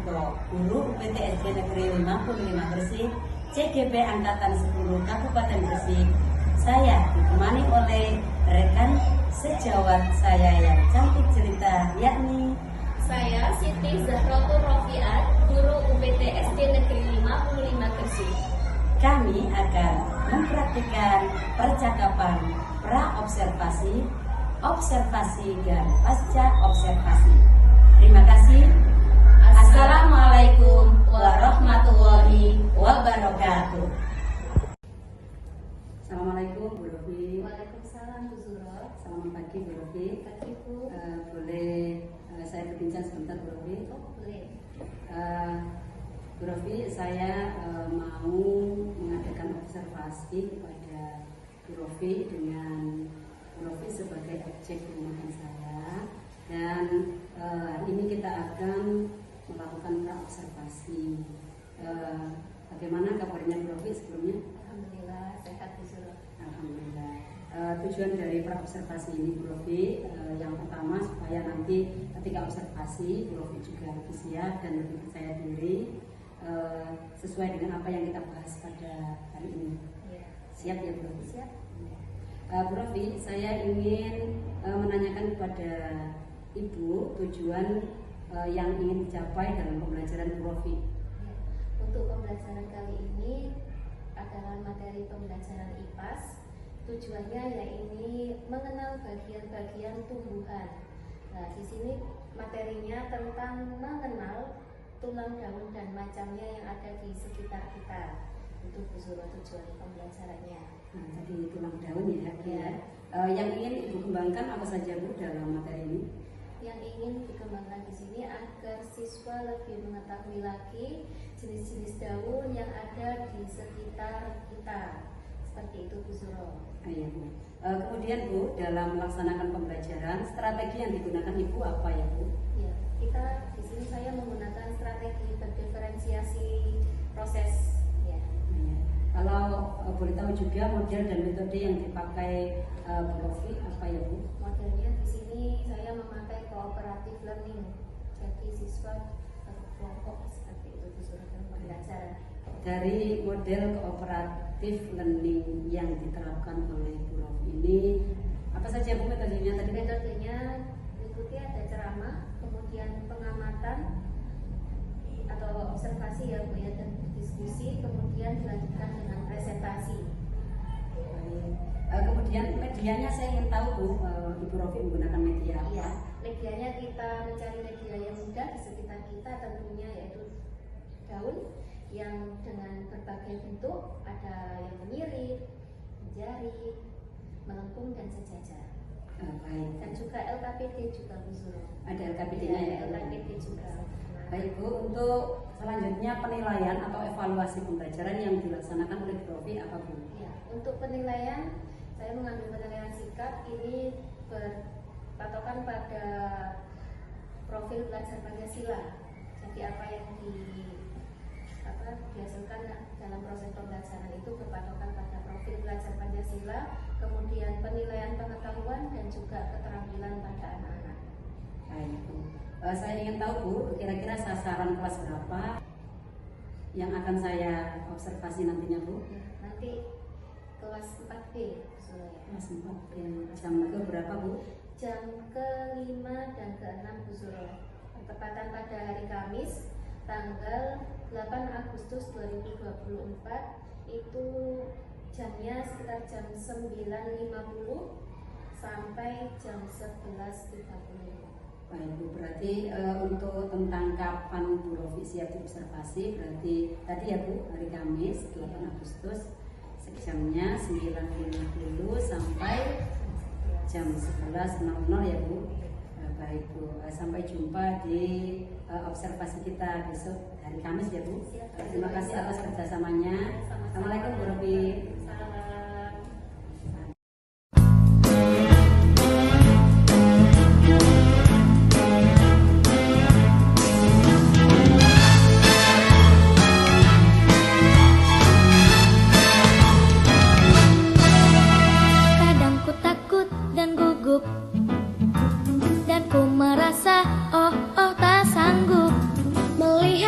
Suto, guru UPT SD Negeri 55 Gresik, CGP Angkatan 10 Kabupaten Gresik. Saya ditemani oleh rekan sejawat saya yang cantik cerita, yakni saya Siti Zahrotul Rofiat, guru UPT SD Negeri 55 Gresik. Kami akan mempraktikkan percakapan pra-observasi, observasi, dan pasca observasi. Terima kasih. Assalamualaikum warahmatullahi wabarakatuh. Assalamualaikum Bu Rofi. Waalaikumsalam Bu Zuro. Selamat pagi Bu Rofi. Pagi Bu. Boleh saya berbincang sebentar Bu Rofi? Oh, boleh. Bu Rofi, saya mau mengadakan observasi kepada Bu Rofi dengan Bu Rofi sebagai objek perumahan saya, dan hari ini kita akan melakukan observasi. Bagaimana kabarnya Bu Rofi sebelumnya? Alhamdulillah sehat Bu Zuro. Alhamdulillah. Tujuan dari observasi ini Bu Rofi, yang pertama supaya nanti ketika observasi Bu Rofi juga lebih siap dan lebih percaya diri sesuai dengan apa yang kita bahas pada hari ini. Ya. Siap ya Bu Rofi? Siap. Bu Rofi, saya ingin menanyakan kepada Ibu tujuan yang ingin dicapai dalam pembelajaran Bu Rofi. Ya. Untuk pembelajaran kali ini adalah materi pembelajaran IPAS. Tujuannya yaitu mengenal bagian-bagian tumbuhan. Nah, di sini materinya tentang mengenal tulang daun dan macamnya yang ada di sekitar kita. Itu Bu Zuro tujuan pembelajarannya. Nah, tadi tulang daun ya. Ya. Yang ingin Ibu kembangkan apa saja Bu dalam materi ini? Yang ingin dikembangkan di sini agar siswa lebih mengetahui lagi jenis-jenis daun yang ada di sekitar kita. Seperti itu Bu Zuro. Iya Bu. Kemudian Bu, dalam melaksanakan pembelajaran, strategi yang digunakan Ibu apa ya Bu? Ya, kita di sini saya menggunakan strategi berdiferensiasi proses. Ya. Iya. Kalau boleh tahu juga model dan metode yang dipakai Bu Rofi apa ya Bu? Modelnya di sini saya memakai cooperative learning. Jadi siswa berkelompok seperti itu Bu Zuro dalam pembelajaran. Dari model cooperative learning yang diterapkan oleh Bu Rofi ini, apa saja Bu metodenya tadi? Metodenya ikuti ada ceramah, kemudian pengamatan atau observasi ya Bu ya, dan diskusi, kemudian dilanjutkan dengan presentasi. Kemudian medianya saya ingin tahu Bu, Ibu Rofi menggunakan media apa? Iya, medianya kita mencari media yang mudah di sekitar kita, tentunya yaitu daun yang dengan berbagai bentuk, ada yang menyirit, menjari, melengkung dan sejajar. Baik. Dan juga LKPD juga Bu Zuro. Ada LKPD-nya ya? LKPD juga. Baik Bu, untuk selanjutnya penilaian atau evaluasi pembelajaran yang dilaksanakan oleh Bu Rofi apa Bu? Ya, untuk penilaian, saya mengambil penilaian sikap ini berpatokan pada profil belajar Pancasila. Jadi apa yang dihasilkan dalam proses pembelajaran itu berpatokan pada profil belajar Pancasila, kemudian penilaian pengetahuan dan juga keterampilan pada anak-anak. Baik Bu. Saya ingin tahu Bu, kira-kira sasaran kelas berapa yang akan saya observasi nantinya Bu? Ya, nanti kelas 4B Suraya. Kelas 4 jam ke berapa Bu? Jam ke-5 dan ke-6 Bu Zuro. Bertepatan pada hari Kamis tanggal 8 Agustus 2024, itu jamnya sekitar jam 9.50 sampai jam 11.30. Baik Bu, berarti untuk tentang kapan Bu Rofi siap diobservasi, berarti tadi ya Bu, hari Kamis 8 Agustus jamnya 9.50 sampai jam 11.00 ya Bu. Baik Bu, sampai jumpa di observasi kita besok hari Kamis ya Bu. Terima kasih atas kerjasamanya. Assalamualaikum Bu Rofi. Salam. Kadang ku takut dan gugup, dan ku merasa tak sanggup melihat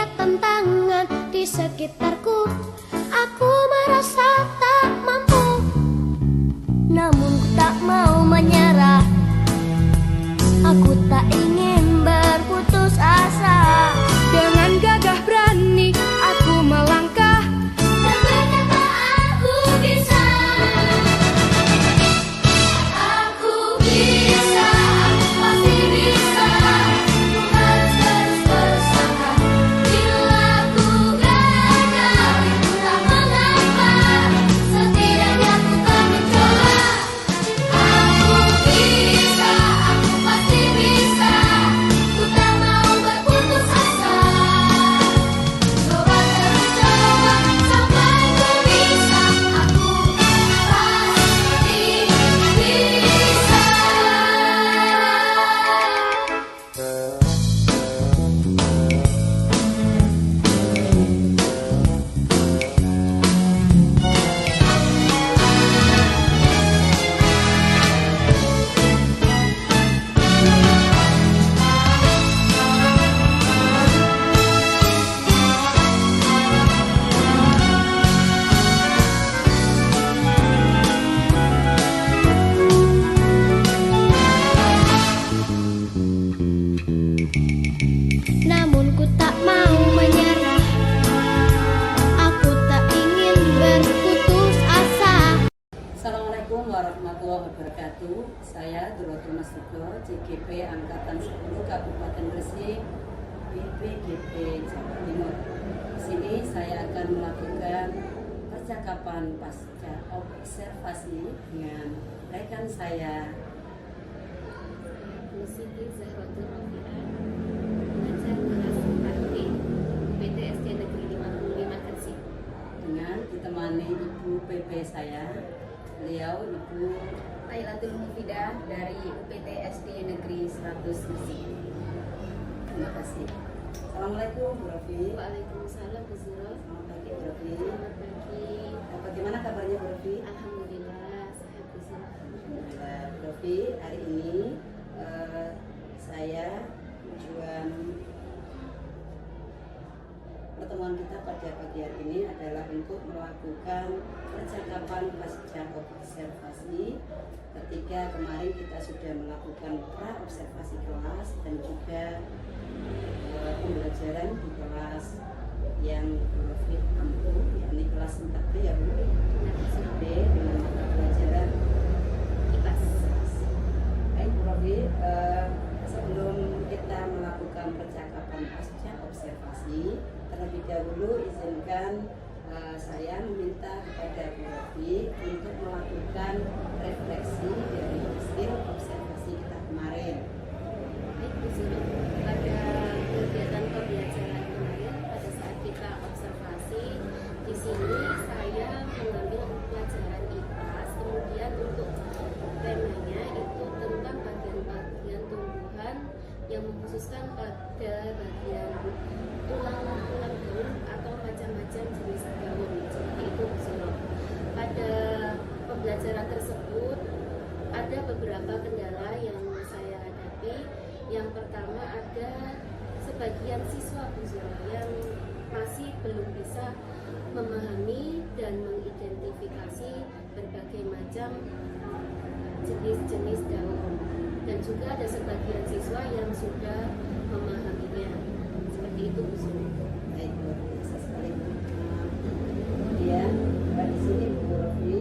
warahmatullahi wabarakatuh. Saya Dorotul Masdugo, CGP Angkatan 10 Kabupaten Gresik, BPGP Jawa Timur. Di sini saya akan melakukan percakapan pasca observasi dengan rekan saya Bu Siti Zahrotul Rofiah, pengajar kelas 4B PT SD Negeri 55 Gresik. dengan ditemani Ibu PP saya, beliau Ibu Ailatul Mufidah dari UPT SD Negeri 100 Gresik. Terima kasih. Assalamualaikum Bu Rofi. Waalaikumsalam Bu Zuro. Selamat pagi Bu Rofi. Selamat pagi. Bagaimana kabarnya Bu Rofi? Alhamdulillah sehat Bu Zuro. Alhamdulillah, Bu Rofi, hari ini saya tujuan pertemuan kita pada pagi hari ini adalah untuk melakukan percakapan pasca observasi ketika kemarin kita sudah melakukan pra observasi kelas dan juga pembelajaran di kelas yang lebih ampuh, yakni kelas 4B ya Bu, 4B dengan mata pelajaran IPAS. Baik Bu Rofi, sebelum kita melakukan percakapan pasca observasi, terlebih dahulu izinkan saya meminta kepada Bu Rofi untuk melakukan refleksi dari hasil observasi kita kemarin. Baik Bu Zuro, pada kegiatan pembelajaran kemarin pada saat kita observasi di sini saya mengambil pelajaran IPAS, kemudian untuk temanya itu tentang bagian-bagian tumbuhan yang mengkhususkan pada bagian tulang daun atau macam-macam jenis daun seperti itu Bu Zuro. Pada pembelajaran tersebut ada beberapa kendala yang saya hadapi. Yang pertama ada sebagian siswa Bu Zuro yang masih belum bisa memahami dan mengidentifikasi berbagai macam jenis-jenis daun, dan juga ada sebagian siswa yang sudah memahaminya. Seperti itu Bu Zuro. Baik, luar biasa sekali. Kemudian di sini Bu Rofi,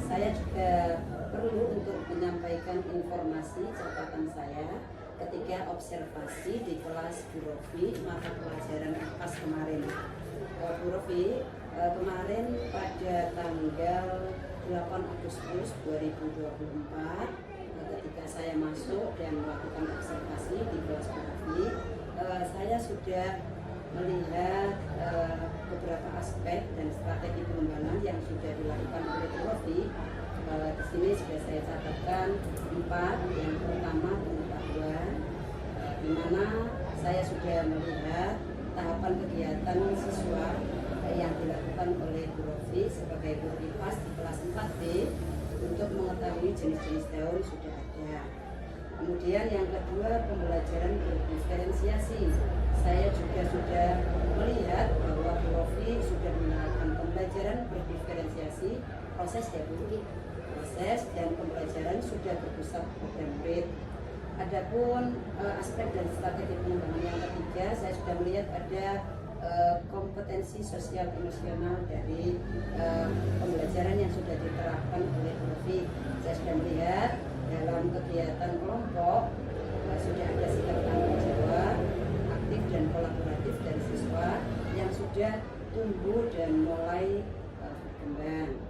saya juga perlu untuk menyampaikan informasi catatan saya ketika observasi di kelas Bu Rofi mata pelajaran IPAS kemarin. Bu Rofi, kemarin pada tanggal 8 Agustus 2024 ketika saya masuk dan melakukan observasi di kelas Bu Rofi, saya sudah melihat beberapa aspek dan strategi pengembangan yang sudah dilakukan oleh Bu Rofi. Di sini sudah saya catatkan 4. Yang pertama pengetahuan, di mana saya sudah melihat tahapan kegiatan siswa yang dilakukan oleh Bu Rofi sebagai guru IPAS di kelas 4B untuk mengetahui jenis-jenis daun sudah ada. Kemudian yang kedua pembelajaran berdiferensiasi. Saya juga sudah melihat bahwa Bu Rofi sudah melakukan pembelajaran berdiferensiasi, proses ya Bu, proses dan pembelajaran sudah berpusat program rate. Adapun aspek dan strategi pengembangan yang ketiga, saya sudah melihat ada kompetensi sosial emosional dari pembelajaran yang sudah diterapkan oleh Bu Rofi. Saya sudah melihat dalam kegiatan kelompok sudah ada sikap tanggung jawab, aktif dan kolaboratif dari siswa yang sudah tumbuh dan mulai berkembang.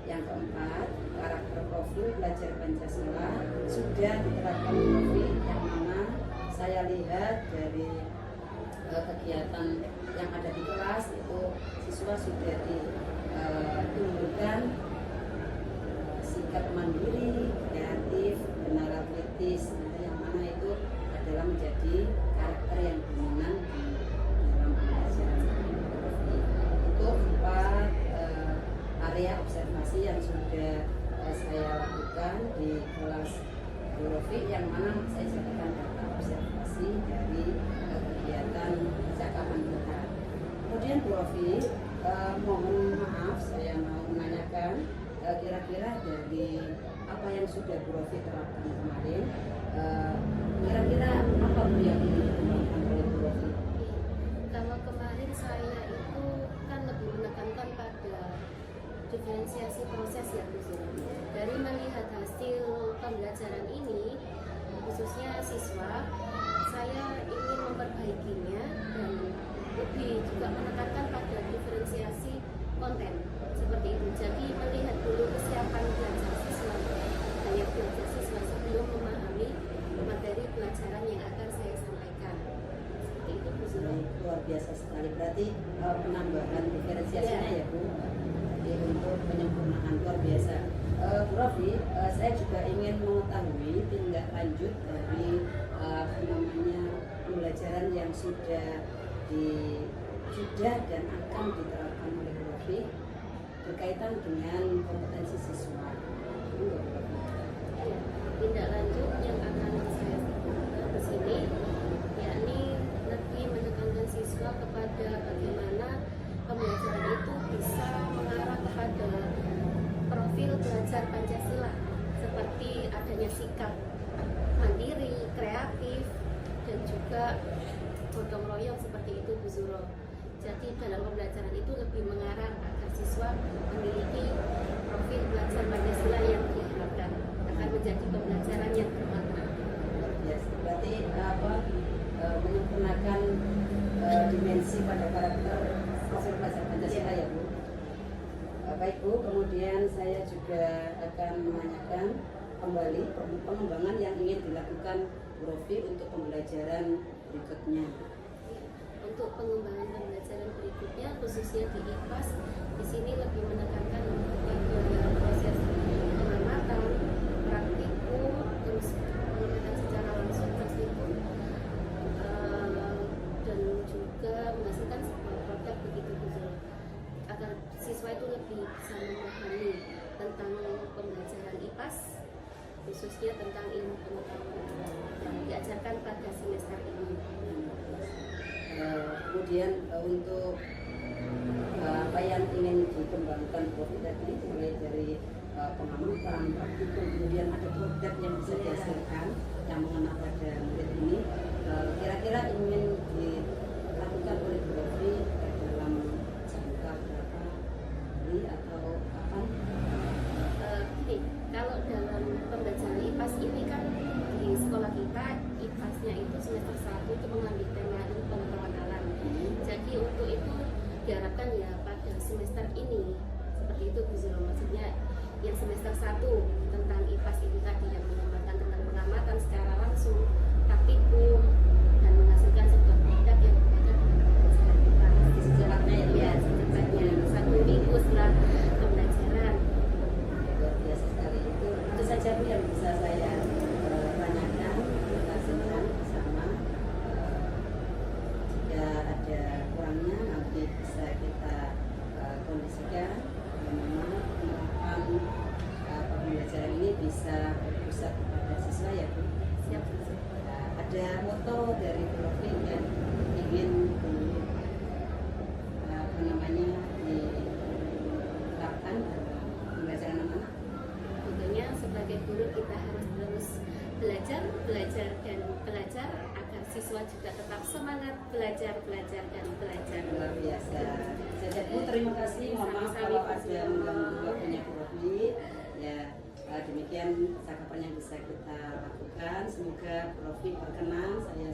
Yang keempat, karakter profil belajar Pancasila sudah diterapkan Bu Rofi, yang mana saya lihat dari kegiatan yang ada di kelas itu siswa sudah ditumbuhkan sikap mandiri, kreatif, benar kritis, yang mana itu adalah menjadi karakter yang dominan di dalam pembelajaran Bu Rofi. Untuk 4 area observasi yang sudah saya lakukan di kelas Bu Rofi, yang mana saya catatkan data observasi dari kegiatan percakapan kita. Kemudian Bu Rofi, mohon maaf saya mau menanyakan kira-kira dari apa yang sudah Bu Rofi terapkan kemarin, kira-kira apa Bu yang ingin dikembangkan oleh Bu Rofi? Kalau kemarin saya itu kan lebih menekankan pada diferensiasi proses ya Bu Zul. Dari melihat hasil pembelajaran ini, khususnya siswa, saya ingin memperbaikinya dan lebih juga menekankan pada diferensiasi konten seperti itu. Jadi melihat dulu kesiapan belajar siswa, daya belajar siswa sebelum memahami materi pelajaran yang akan saya sampaikan. Seperti itu Bu Zul. Luar biasa sekali, berarti penambahan diferensiasinya ya Bu. Jadi untuk penyempurnaan luar biasa. Bu Rofi, saya juga ingin mengetahui tindak lanjut dari namanya pembelajaran yang sudah dan akan diterapkan oleh Bu Rofi berkaitan dengan kompetensi siswa. Ya, tindak lanjut yang akan saya sampaikan di sini yakni lebih menekankan siswa kepada bagaimana pembelajaran itu bisa mengarah kepada profil belajar Pancasila seperti adanya sikap mandiri, kreatif, dan juga gotong royong seperti itu Bu Zuro. Jadi dalam pembelajaran itu lebih mengarah agar siswa memiliki profil belajar Pancasila yang diharapkan akan menjadi pembelajaran yang bermakna. Yes, berarti menyempurnakan dimensi pada karakter profil belajar Pancasila ya Bu. Baik Bu, kemudian saya juga akan menanyakan kembali pengembangan yang ingin dilakukan Bu Rofi untuk pembelajaran berikutnya. Untuk pengembangan pembelajaran berikutnya, khususnya di IPAS, di sini lebih menekankan kepada proses pengamatan, praktikum, terus pengamatan secara langsung praktikum, dan juga menghasilkan sebuah produk begitu khusus agar siswa itu lebih bisa memahami tentang pembelajaran IPAS, khususnya tentang ilmu pengetahuan yang diajarkan pada semester ini. Kemudian untuk apa yang ingin dikembangkan Profi tadi mulai dari pengamatan, praktikum, kemudian ada produk yang bisa dihasilkan yang mengenai pada murid ini, kira-kira ingin dilakukan oleh Profi dalam jangka berapa hari atau kapan? Kalau dalam pembelajaran IPAS ini kan di sekolah kita IPAS-nya itu semester 1 itu mengambil tema ilmu pengetahuan alam. Jadi untuk itu diharapkan ya pada semester ini seperti itu Bu Zuro, maksudnya yang semester 1 tentang IPAS itu tadi yang mengembangkan tentang pengamatan secara langsung, praktikum, dan menghasilkan sebuah produk yang berbeda dengan pembelajaran IPAS. Secepatnya Ya, secepatnya 1 minggu setelah pembelajaran. Luar biasa sekali. Itu saja Bu yang bisa saya tanyakan, kasihkan bersama. Jika ada kurangnya nanti bisa kita kondisikan bagaimana penerapan pembelajaran ini bisa berpusat kepada siswa ya Bu. Siap Bu Zuro. Ada moto dari Bu Rofi yang ingin diterapkan dalam pembelajaran anak-anak. Tentunya sebagai guru kita harus terus belajar dan belajar agar siswa juga tetap semangat belajar dan belajar. Luar biasa. Saya Bu, terima kasih. Mohon maaf kalau ada mengganggu waktunya Bu Rofi. Ya, demikian percakapan yang bisa kita lakukan. Semoga Bu Rofi berkenan. Saya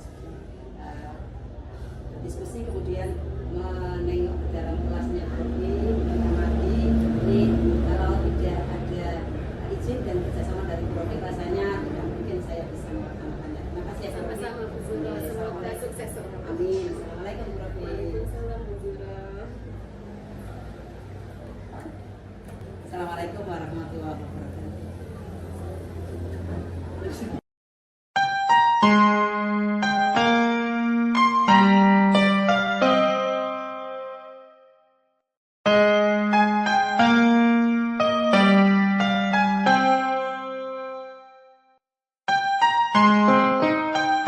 berdiskusi kemudian menengok ke dalam kelasnya Bu Rofi.